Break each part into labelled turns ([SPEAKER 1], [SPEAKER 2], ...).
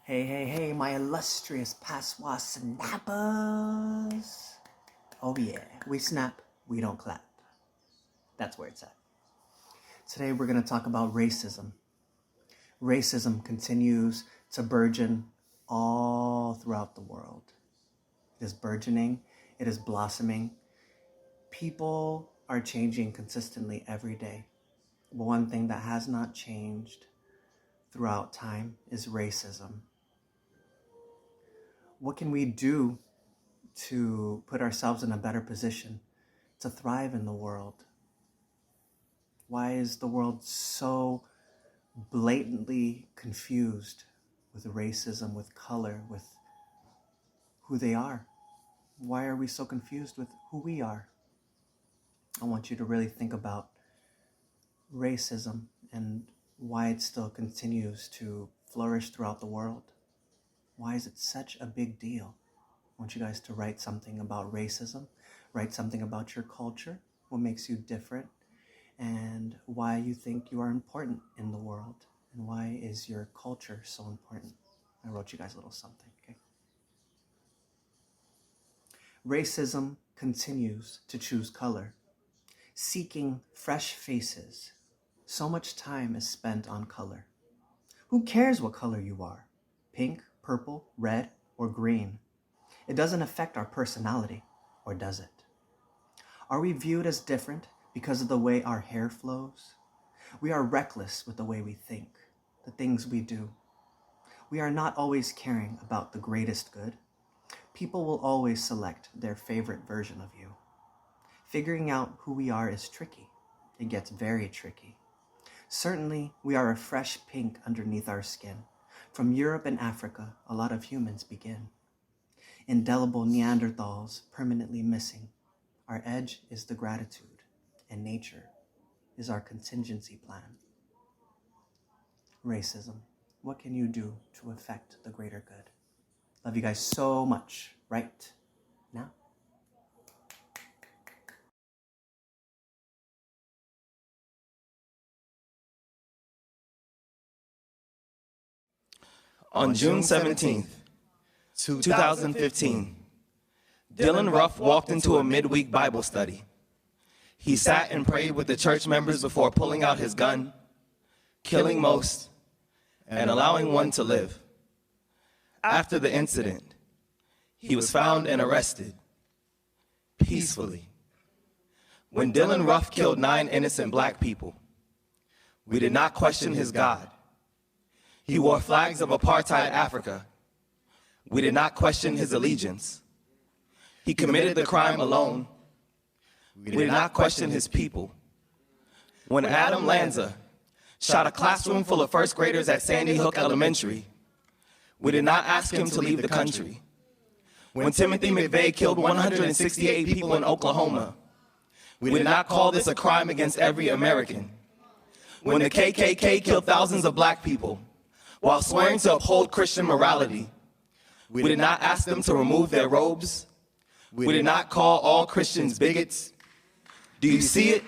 [SPEAKER 1] Hey, hey, hey, my illustrious Paswa snappers. Oh yeah, we snap, we don't clap. That's where it's at. Today we're going to talk about racism. Racism continues to burgeon all throughout the world. It is burgeoning, it is blossoming. People are changing consistently every day. But one thing that has not changed throughout time is racism. What can we do to put ourselves in a better position to thrive in the world? Why is the world so blatantly confused with racism, with color, with who they are? Why are we so confused with who we are? I want you to really think about racism and why it still continues to flourish throughout the world. Why is it such a big deal? I want you guys to write something about racism, write something about your culture, what makes you different, and why you think you are important in the world, and why is your culture so important. I wrote you guys a little something, okay? Racism continues to choose color, seeking fresh faces. So much time is spent on color. Who cares what color you are? Pink, purple, red, or green? It doesn't affect our personality, or does it? Are we viewed as different because of the way our hair flows? We are reckless with the way we think, the things we do. We are not always caring about the greatest good. People will always select their favorite version of you. Figuring out who we are is tricky. It gets very tricky. Certainly, we are a fresh pink underneath our skin. From Europe and Africa, a lot of humans begin. Indelible Neanderthals permanently missing. Our edge is the gratitude, and nature is our contingency plan. Racism. What can you do to affect the greater good? Love you guys so much right now.
[SPEAKER 2] On June 17th, 2015, Dylan Ruff walked into a midweek Bible study. He sat and prayed with the church members before pulling out his gun, killing most, and allowing one to live. After the incident, he was found and arrested peacefully. When Dylan Ruff killed 9 innocent black people, we did not question his God. He wore flags of apartheid Africa. We did not question his allegiance. He committed the crime alone. We did not question his people. When Adam Lanza shot a classroom full of first graders at Sandy Hook Elementary, we did not ask him to leave the country. When Timothy McVeigh killed 168 people in Oklahoma, we did not call this a crime against every American. When the KKK killed thousands of black people, while swearing to uphold Christian morality, we did not ask them to remove their robes. We did not call all Christians bigots. Do you see it?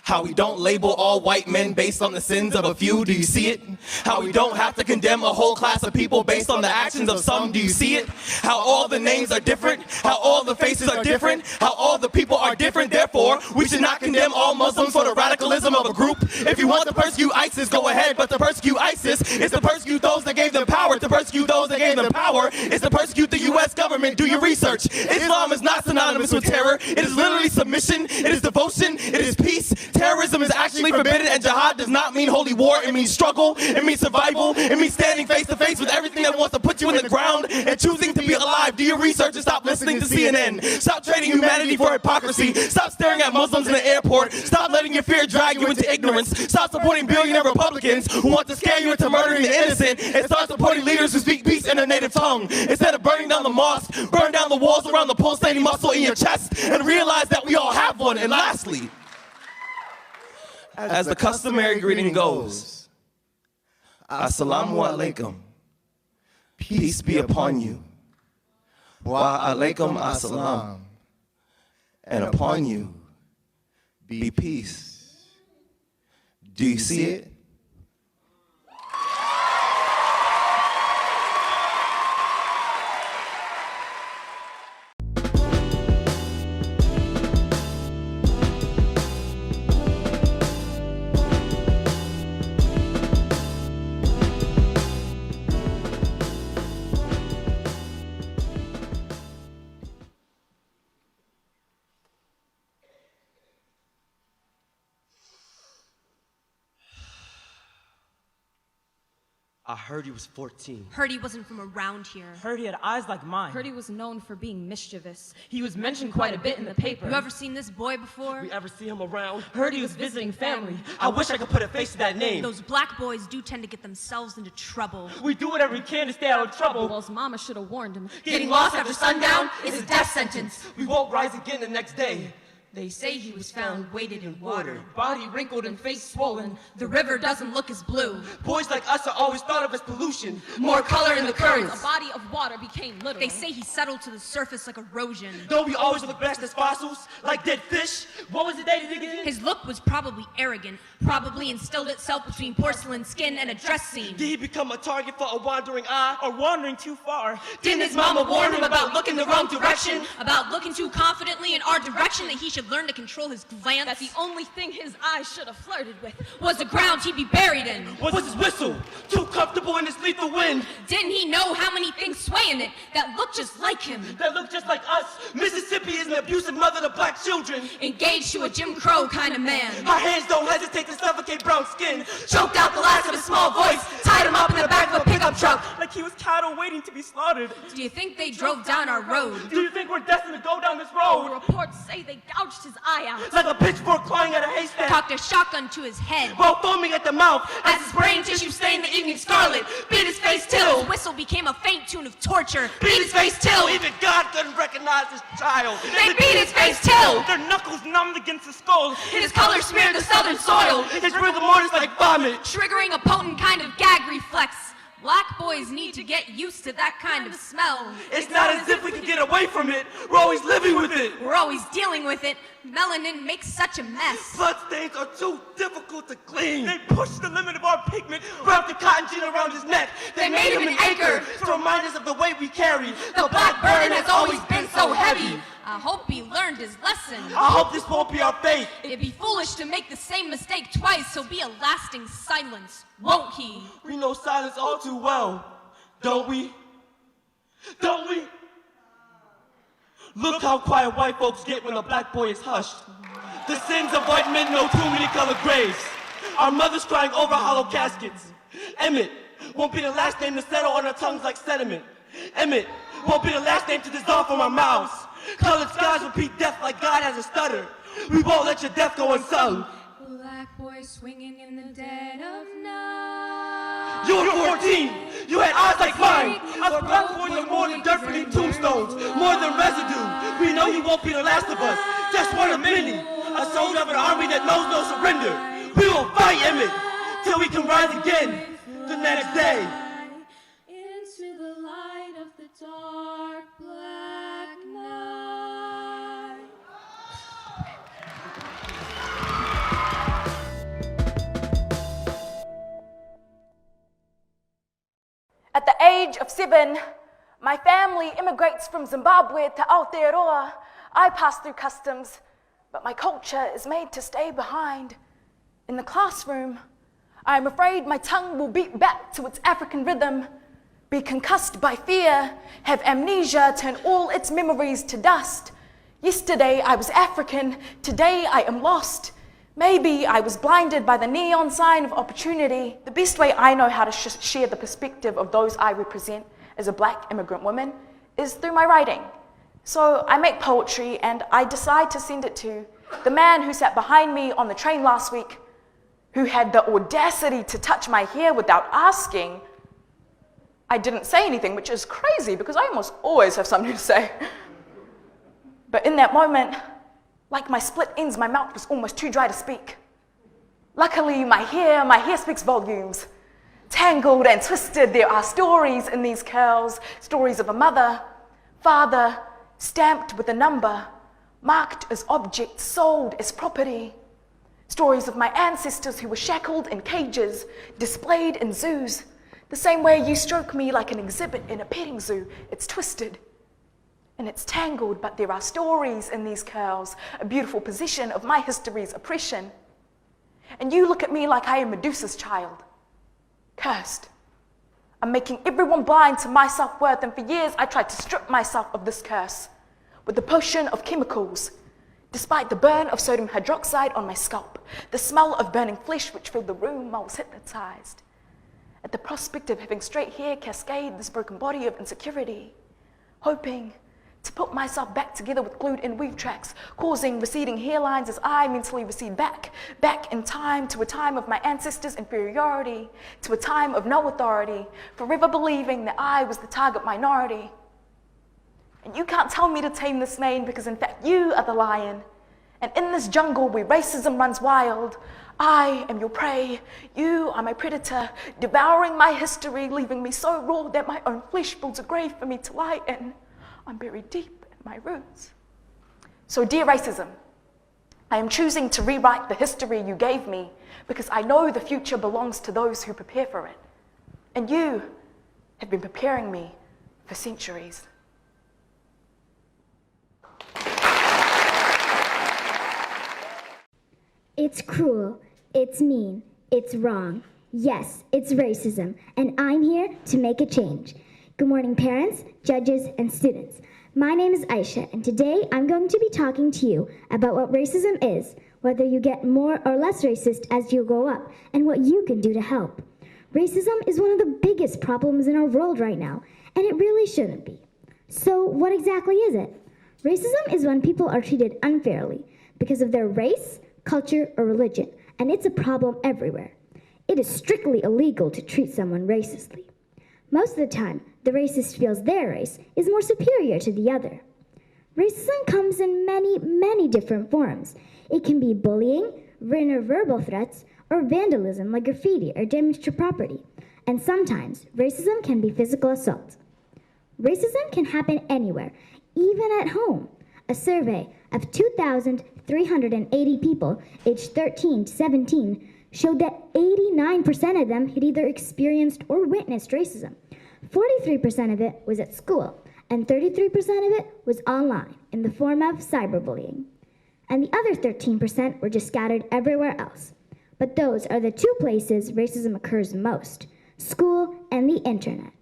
[SPEAKER 2] How we don't label all white men based on the sins of a few, do you see it? How we don't have to condemn a whole class of people based on the actions of some, do you see it? How all the names are different, how all the faces are different, how all the people are different, therefore, we should not condemn all Muslims for the radicalism of a group. If you want to persecute ISIS, go ahead, but to persecute ISIS is to persecute those that gave them power. To persecute those that gave them power is to persecute the U.S. government. Do your research. Islam is not synonymous with terror. It is literally submission, it is devotion, it is peace. Terrorism is actually forbidden, and jihad does not mean holy war. It means struggle, it means survival, it means standing face to face with everything that wants to put you in the ground and choosing to be alive. Do your research and stop listening to CNN. Stop trading humanity for hypocrisy. Stop staring at Muslims in the airport. Stop letting your fear drag you into ignorance. Stop supporting billionaire Republicans who want to scare you into murdering the innocent, and start supporting leaders who speak peace in their native tongue. Instead of burning down the mosque, burn down the walls around the pulsating muscle in your chest and realize that we all have one. And lastly, as the customary greeting goes, Assalamu alaikum, peace be upon you. Wa alaikum assalam, and upon you be peace. Do you see it?
[SPEAKER 3] I heard he was 14.
[SPEAKER 4] Heard he wasn't from around here.
[SPEAKER 5] Heard he had eyes like mine.
[SPEAKER 6] Heard he was known for being mischievous.
[SPEAKER 5] He was mentioned quite a bit in the paper.
[SPEAKER 4] You ever seen this boy before?
[SPEAKER 3] We ever see him around?
[SPEAKER 5] Heard he was visiting family.
[SPEAKER 3] I wish I could put a face to that name.
[SPEAKER 4] Those black boys do tend to get themselves into trouble.
[SPEAKER 5] We do whatever we can to stay out of trouble.
[SPEAKER 6] Well, his mama should have warned him.
[SPEAKER 5] Getting lost after sundown is a death sentence.
[SPEAKER 3] We won't rise again the next day.
[SPEAKER 4] They say he was found weighted in water.
[SPEAKER 5] Body wrinkled and face swollen.
[SPEAKER 4] The river doesn't look as blue.
[SPEAKER 3] Boys like us are always thought of as pollution.
[SPEAKER 5] More color in the
[SPEAKER 6] A
[SPEAKER 5] currents.
[SPEAKER 6] body of water became literal.
[SPEAKER 4] They say he settled to the surface like erosion.
[SPEAKER 3] Don't we always look best as fossils? Like dead fish?
[SPEAKER 5] What was the day to dig it in?
[SPEAKER 4] His look was probably arrogant, probably instilled itself between porcelain skin and a dress scene.
[SPEAKER 3] Did he become a target for a wandering eye?
[SPEAKER 5] Or wandering too far.
[SPEAKER 3] Didn't his mama warn him about looking the wrong direction?
[SPEAKER 4] About looking too confidently in our direction that he should learn to control his glance.
[SPEAKER 6] That the only thing his eyes should have flirted with.
[SPEAKER 4] Was the ground he'd be buried in.
[SPEAKER 3] Was his whistle too comfortable in this lethal wind?
[SPEAKER 4] Didn't he know how many things sway in it that look just like him?
[SPEAKER 3] That look just like us. Mississippi is an abusive mother to black children.
[SPEAKER 4] Engaged to a Jim Crow kind of man.
[SPEAKER 3] Our hands don't hesitate to suffocate brown skin. Choked out the last of his small voice. Tied him up in the back of a pickup truck.
[SPEAKER 5] Like he was cattle waiting to be slaughtered.
[SPEAKER 4] Do you think they drove down our road?
[SPEAKER 5] Do you think we're destined to go down this
[SPEAKER 6] The
[SPEAKER 5] road?
[SPEAKER 6] reports say they gouged his eye out.
[SPEAKER 3] Like a pitchfork clawing at a haystack.
[SPEAKER 4] Cocked a shotgun to his head.
[SPEAKER 3] While foaming at the mouth as his brain tissue stained the evening scarlet. Beat his face till.
[SPEAKER 4] His whistle became a faint tune of torture.
[SPEAKER 3] Beat his face till. Even God couldn't recognize his child.
[SPEAKER 4] They beat his face till.
[SPEAKER 5] Their knuckles numbed against the skull.
[SPEAKER 4] His color smeared the southern soil.
[SPEAKER 3] His rigor mortis like vomit.
[SPEAKER 4] Triggering a potent kind of gag reflex. Black boys need to get used to that kind of smell.
[SPEAKER 3] It's not as if we can get away from it. We're always living with it.
[SPEAKER 4] We're always dealing with it. Melanin makes such a mess.
[SPEAKER 3] Bloodstains are too difficult to clean.
[SPEAKER 5] They pushed the limit of our pigment.
[SPEAKER 3] Wrapped the cotton gin around his neck.
[SPEAKER 4] They made him an anchor
[SPEAKER 3] to remind us of the weight we carry.
[SPEAKER 4] The black burden has always been so heavy. I hope he learned his lesson.
[SPEAKER 3] I hope this won't be our fate.
[SPEAKER 4] It'd be foolish to make the same mistake twice, so be a lasting silence, won't he?
[SPEAKER 3] We know silence all too well, don't we? Don't we? Look how quiet white folks get when a black boy is hushed. The sins of white men know too many colored graves. Our mothers crying over hollow caskets. Emmett won't be the last name to settle on our tongues like sediment. Emmett won't be the last name to dissolve from our mouths. Colored skies repeat death like God has a stutter. We won't let your death go unsung.
[SPEAKER 7] Black boy swinging in the dead of night.
[SPEAKER 3] You were 14. You had eyes like mine. Us black boys are more than dirt beneath tombstones, more than residue. We know he won't be the last of us, just one of many. A soldier of an army that knows no surrender. We will fight Emmett till we can rise again the next day.
[SPEAKER 7] Into the light of the dark black night.
[SPEAKER 8] At the age of 7, my family immigrates from Zimbabwe to Aotearoa. I pass through customs, but my culture is made to stay behind. In the classroom, I am afraid my tongue will beat back to its African rhythm, be concussed by fear, have amnesia turn all its memories to dust. Yesterday I was African, today I am lost. Maybe I was blinded by the neon sign of opportunity. The best way I know how to share the perspective of those I represent as a black immigrant woman is through my writing. So I make poetry and I decide to send it to the man who sat behind me on the train last week, who had the audacity to touch my hair without asking. I didn't say anything, which is crazy because I almost always have something to say. But in that moment, like my split ends, my mouth was almost too dry to speak. Luckily, my hair speaks volumes. Tangled and twisted, there are stories in these curls, stories of a mother, father, stamped with a number, marked as objects, sold as property. Stories of my ancestors who were shackled in cages, displayed in zoos. The same way you stroke me like an exhibit in a petting zoo, it's twisted. And it's tangled, but there are stories in these curls, a beautiful position of my history's oppression. And you look at me like I am Medusa's child, cursed. I'm making everyone blind to my self-worth, and for years I tried to strip myself of this curse with the potion of chemicals, despite the burn of sodium hydroxide on my scalp, the smell of burning flesh which filled the room I was hypnotized. at the prospect of having straight hair cascade this broken body of insecurity, hoping to put myself back together with glued-in weave tracks, causing receding hairlines as I mentally recede back in time to a time of my ancestors' inferiority, to a time of no authority, forever believing that I was the target minority. And you can't tell me to tame this mane because in fact you are the lion. And in this jungle where racism runs wild, I am your prey, you are my predator, devouring my history, leaving me so raw that my own flesh builds a grave for me to lie in. I'm buried deep in my roots. So dear racism, I am choosing to rewrite the history you gave me because I know the future belongs to those who prepare for it. And you have been preparing me for centuries.
[SPEAKER 9] It's cruel, it's mean, it's wrong. Yes, it's racism, and I'm here to make a change. Good morning, parents, judges, and students. My name is Aisha, and today I'm going to be talking to you about what racism is, whether you get more or less racist as you grow up, and what you can do to help. Racism is one of the biggest problems in our world right now, and it really shouldn't be. So what exactly is it? Racism is when people are treated unfairly because of their race, culture, or religion, and it's a problem everywhere. It is strictly illegal to treat someone racistly. Most of the time, the racist feels their race is more superior to the other. Racism comes in many different forms. It can be bullying, written or verbal threats, or vandalism like graffiti or damage to property. And sometimes, racism can be physical assault. Racism can happen anywhere, even at home. A survey of 2,380 people aged 13 to 17 showed that 89% of them had either experienced or witnessed racism. 43% of it was at school, and 33% of it was online in the form of cyberbullying. And the other 13% were just scattered everywhere else. But those are the two places racism occurs most, school and the internet.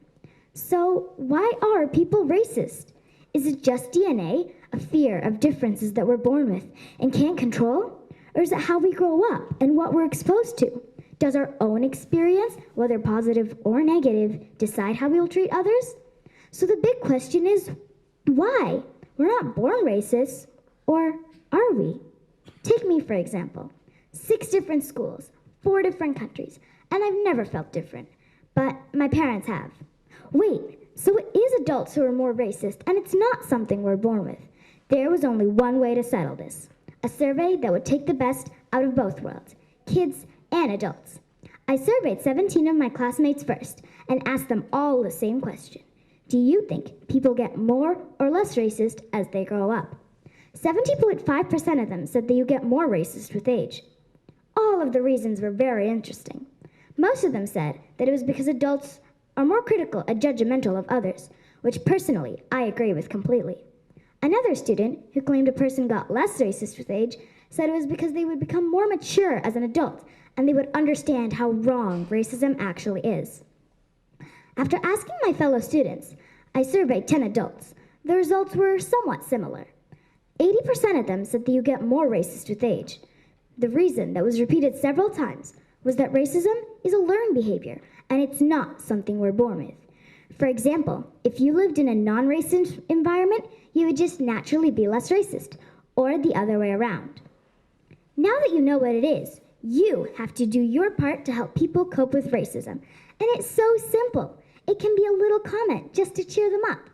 [SPEAKER 9] So why are people racist? Is it just DNA, a fear of differences that we're born with and can't control? Or is it how we grow up and what we're exposed to? Does our own experience, whether positive or negative, decide how we'll treat others? So the big question is, why? We're not born racist, or are we? Take me, for example. 6 different schools, 4 different countries, and I've never felt different, but my parents have. Wait, so it is adults who are more racist, and it's not something we're born with. There was only one way to settle this. A survey that would take the best out of both worlds, kids and adults. I surveyed 17 of my classmates first and asked them all the same question. Do you think people get more or less racist as they grow up? 70.5% of them said that you get more racist with age. All of the reasons were very interesting. Most of them said that it was because adults are more critical and judgmental of others, which personally I agree with completely. Another student, who claimed a person got less racist with age, said it was because they would become more mature as an adult and they would understand how wrong racism actually is. After asking my fellow students, I surveyed 10 adults. The results were somewhat similar. 80% of them said that you get more racist with age. The reason that was repeated several times was that racism is a learned behavior and it's not something we're born with. For example, if you lived in a non-racist environment, you would just naturally be less racist, or the other way around. Now that you know what it is, you have to do your part to help people cope with racism. And it's so simple. It can be a little comment just to cheer them up.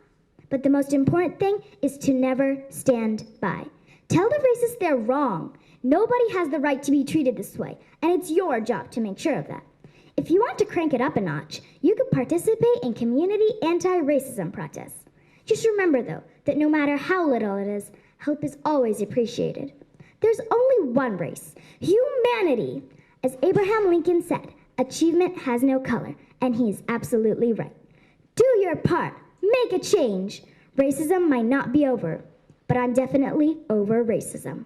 [SPEAKER 9] But the most important thing is to never stand by. Tell the racists they're wrong. Nobody has the right to be treated this way, and it's your job to make sure of that. If you want to crank it up a notch, you can participate in community anti-racism protests. Just remember, though, that no matter how little it is, help is always appreciated. There's only one race, humanity. As Abraham Lincoln said, achievement has no color, and he's absolutely right. Do your part, make a change. Racism might not be over, but I'm definitely over racism.